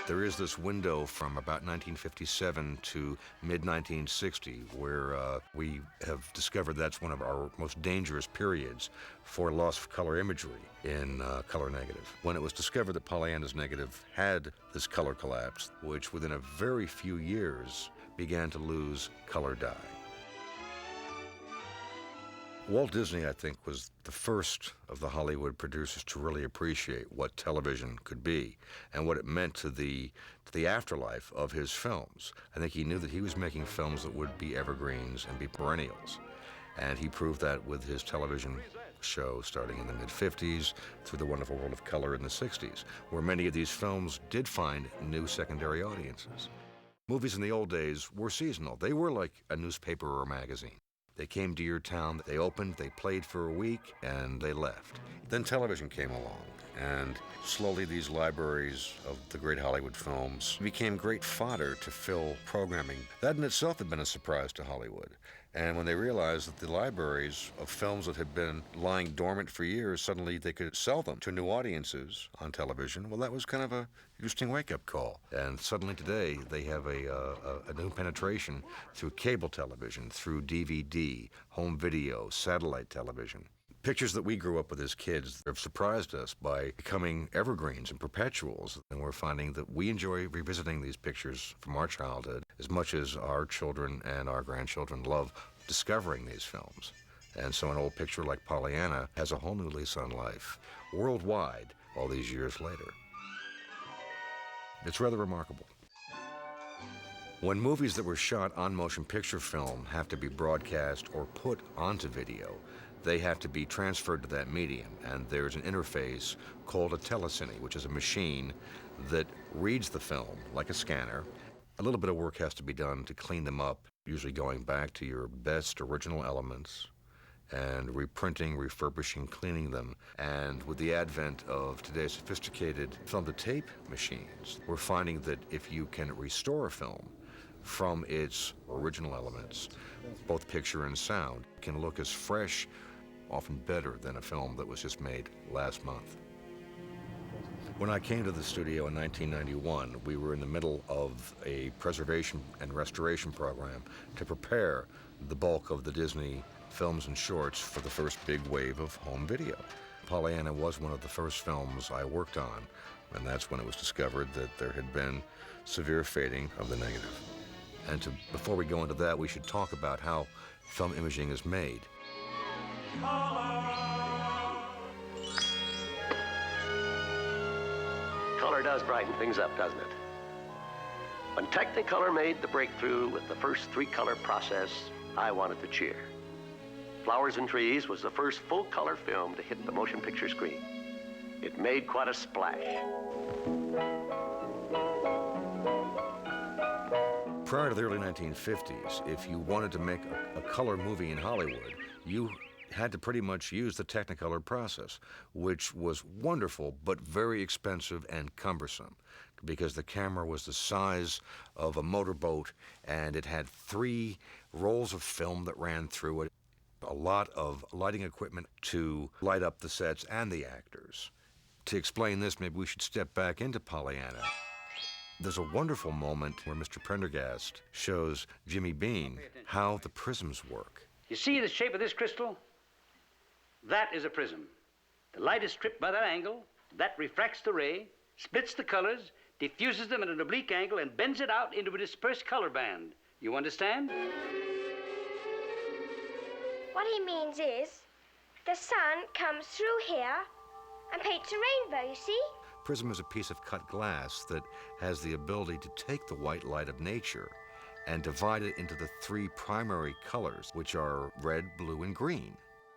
There is this window from about 1957 to mid-1960 where we have discovered that's one of our most dangerous periods for loss of color imagery in color negative. When it was discovered that Pollyanna's negative had this color collapse, which within a very few years began to lose color dye. Walt Disney, I think, was the first of the Hollywood producers to really appreciate what television could be and what it meant to the afterlife of his films. I think he knew that he was making films that would be evergreens and be perennials. And he proved that with his television show starting in the mid-50s through The Wonderful World of Color in the 60s, where many of these films did find new secondary audiences. Movies in the old days were seasonal. They were like a newspaper or a magazine. They came to your town, they opened, they played for a week, and they left. Then television came along, and slowly these libraries of the great Hollywood films became great fodder to fill programming. That in itself had been a surprise to Hollywood. And when they realized that the libraries of films that had been lying dormant for years, suddenly they could sell them to new audiences on television, well, that was kind of a interesting wake-up call. And suddenly today, they have a new penetration through cable television, through DVD, home video, satellite television. Pictures that we grew up with as kids have surprised us by becoming evergreens and perpetuals. And we're finding that we enjoy revisiting these pictures from our childhood as much as our children and our grandchildren love discovering these films. And so an old picture like Pollyanna has a whole new lease on life worldwide all these years later. It's rather remarkable. When movies that were shot on motion picture film have to be broadcast or put onto video, they have to be transferred to that medium, and there's an interface called a telecine, which is a machine that reads the film like a scanner. A little bit of work has to be done to clean them up, usually going back to your best original elements and reprinting, refurbishing, cleaning them. And with the advent of today's sophisticated film-to-tape machines, we're finding that if you can restore a film from its original elements, both picture and sound, it can look as fresh, often better than a film that was just made last month. When I came to the studio in 1991, we were in the middle of a preservation and restoration program to prepare the bulk of the Disney films and shorts for the first big wave of home video. Pollyanna was one of the first films I worked on, and that's when it was discovered that there had been severe fading of the negative. And before we go into that, we should talk about how film imaging is made. Color does brighten things up, doesn't it? When Technicolor made the breakthrough with the first three-color process, I wanted to cheer. Flowers and Trees was the first full-color film to hit the motion picture screen. It made quite a splash. Prior to the early 1950s, if you wanted to make a color movie in Hollywood, you had to pretty much use the Technicolor process, which was wonderful but very expensive and cumbersome because the camera was the size of a motorboat and it had 3 rolls of film that ran through it, a lot of lighting equipment to light up the sets and the actors. To explain this, maybe we should step back into Pollyanna. There's a wonderful moment where Mr. Prendergast shows Jimmy Bean how the prisms work. You see the shape of this crystal? That is a prism. The light is stripped by that angle, that refracts the ray, splits the colors, diffuses them at an oblique angle, and bends it out into a dispersed color band. You understand? What he means is, the sun comes through here and paints a rainbow, you see? Prism is a piece of cut glass that has the ability to take the white light of nature and divide it into the 3 primary colors, which are red, blue, and green.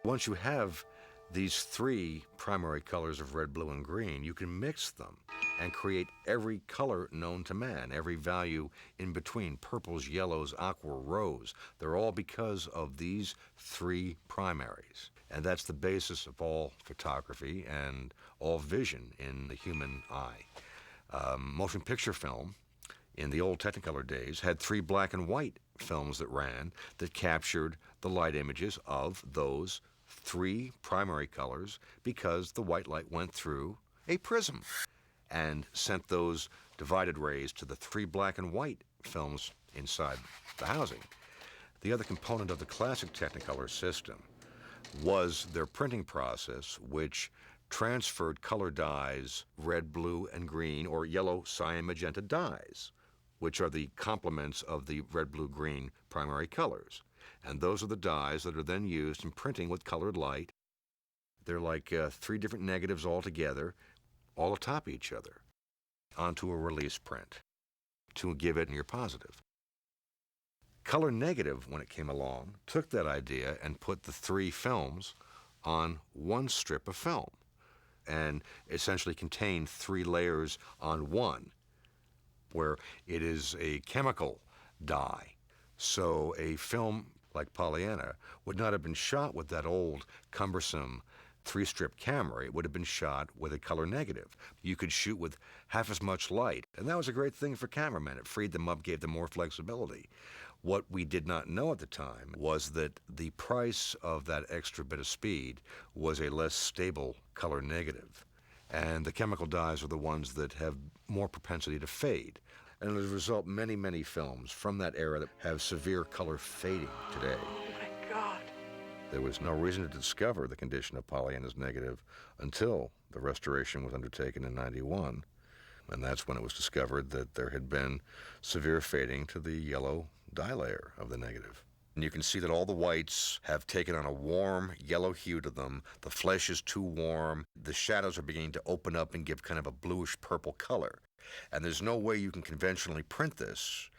Once you have these 3 primary colors of red, blue, and green, you can mix them and create every color known to man, every value in between, purples, yellows, aqua, rose. They're all because of these 3 primaries. And that's the basis of all photography and all vision in the human eye. Motion picture film in the old Technicolor days had 3 black and white films that ran that captured the light images of those 3 primary colors because the white light went through a prism. and sent those divided rays to the 3 black and white films inside the housing. The other component of the classic Technicolor system was their printing process, which transferred color dyes, red, blue, and green, or yellow, cyan, magenta dyes, which are the complements of the red, blue, green primary colors. And those are the dyes that are then used in printing with colored light. They're like 3 different negatives all together, all atop each other, onto a release print to give it your positive. Color negative, when it came along, took that idea and put the 3 films on one strip of film, and essentially contained 3 layers on one, where it is a chemical dye. So a film like Pollyanna would not have been shot with that old, cumbersome 3-strip camera. It would have been shot with a color negative. You could shoot with half as much light, and that was a great thing for cameramen. It freed them up, gave them more flexibility. What we did not know at the time was that the price of that extra bit of speed was a less stable color negative. And the chemical dyes are the ones that have more propensity to fade. And as a result, many, many films from that era that have severe color fading today. Oh, my God. There was no reason to discover the condition of Pollyanna's negative until the restoration was undertaken in '91. And that's when it was discovered that there had been severe fading to the yellow dye layer of the negative. And you can see that all the whites have taken on a warm yellow hue to them. The flesh is too warm. The shadows are beginning to open up and give kind of a bluish purple color. And there's no way you can conventionally print this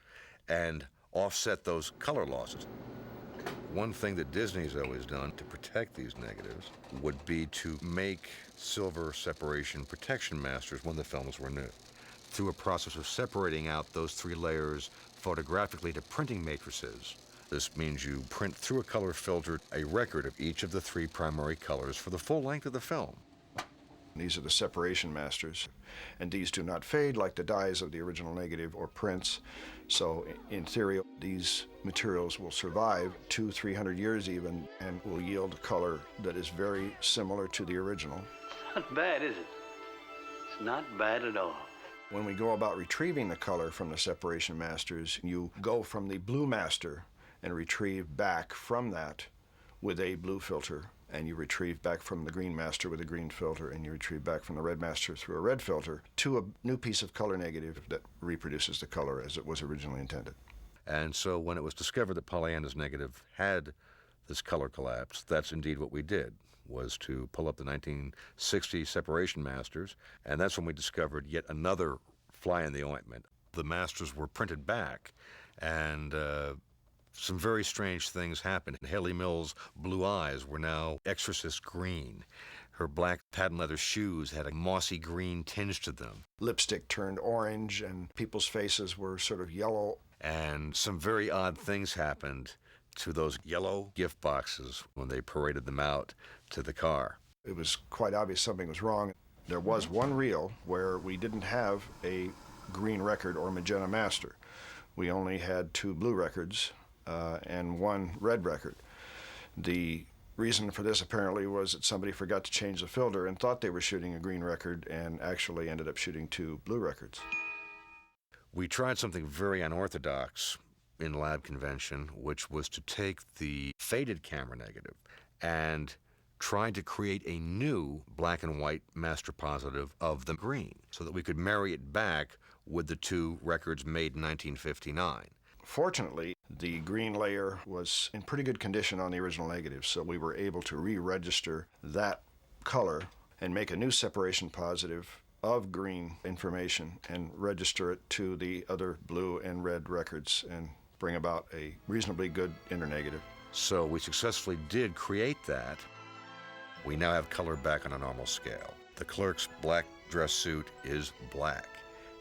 and offset those color losses. One thing that Disney's always done to protect these negatives would be to make silver separation protection masters when the films were new, through a process of separating out those 3 layers photographically to printing matrices. This means you print through a color filter a record of each of the 3 primary colors for the full length of the film. These are the separation masters, and these do not fade like the dyes of the original negative or prints. So in theory, these materials will survive 200-300 years even, and will yield a color that is very similar to the original. Not bad, is it? It's not bad at all. When we go about retrieving the color from the separation masters, you go from the blue master and retrieve back from that with a blue filter, and you retrieve back from the green master with a green filter, and you retrieve back from the red master through a red filter to a new piece of color negative that reproduces the color as it was originally intended. And so when it was discovered that Pollyanna's negative had this color collapse, that's indeed what we did, was to pull up the 1960 separation masters, and that's when we discovered yet another fly in the ointment. The masters were printed back, and some very strange things happened. Haley Mills' blue eyes were now exorcist green. Her black patent leather shoes had a mossy green tinge to them. Lipstick turned orange, and people's faces were sort of yellow. And some very odd things happened to those yellow gift boxes when they paraded them out to the car. It was quite obvious something was wrong. There was one reel where we didn't have a green record or magenta master. We only had 2 blue records and 1 red record. The reason for this apparently was that somebody forgot to change the filter and thought they were shooting a green record and actually ended up shooting 2 blue records. We tried something very unorthodox in lab convention, which was to take the faded camera negative and try to create a new black and white master positive of the green so that we could marry it back with the 2 records made in 1959. Fortunately, the green layer was in pretty good condition on the original negative, so we were able to re-register that color and make a new separation positive of green information and register it to the other blue and red records and bring about a reasonably good internegative. So we successfully did create that. We now have color back on a normal scale. The clerk's black dress suit is black.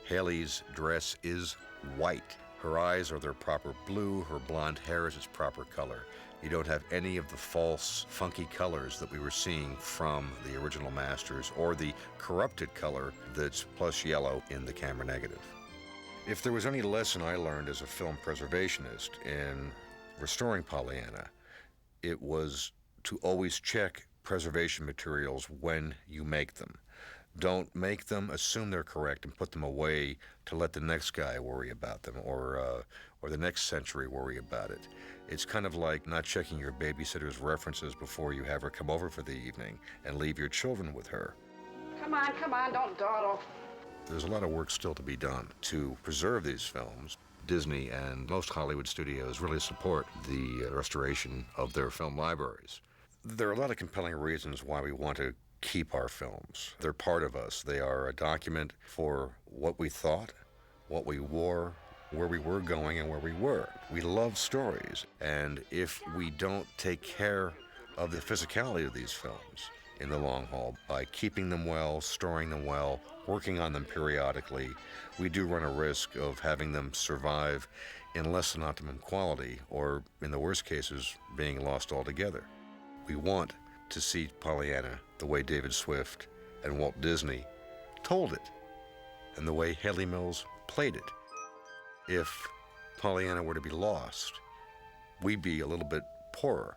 Haley's dress is white. Her eyes are their proper blue. Her blonde hair is its proper color. You don't have any of the false, funky colors that we were seeing from the original masters or the corrupted color that's plus yellow in the camera negative. If there was any lesson I learned as a film preservationist in restoring Pollyanna, it was to always check preservation materials when you make them. Don't make them assume they're correct and put them away to let the next guy worry about them, or the next century worry about it. It's kind of like not checking your babysitter's references before you have her come over for the evening and leave your children with her. Come on, don't dawdle. There's a lot of work still to be done to preserve these films. Disney and most Hollywood studios really support the restoration of their film libraries. There are a lot of compelling reasons why we want to keep our films. They're part of us. They are a document for what we thought, what we wore, where we were going, and where we were. We love stories, and if we don't take care of the physicality of these films in the long haul by keeping them well, storing them well, working on them periodically, we do run a risk of having them survive in less than optimum quality, or in the worst cases, being lost altogether. We want to see Pollyanna the way David Swift and Walt Disney told it, and the way Haley Mills played it. If Pollyanna were to be lost, we'd be a little bit poorer.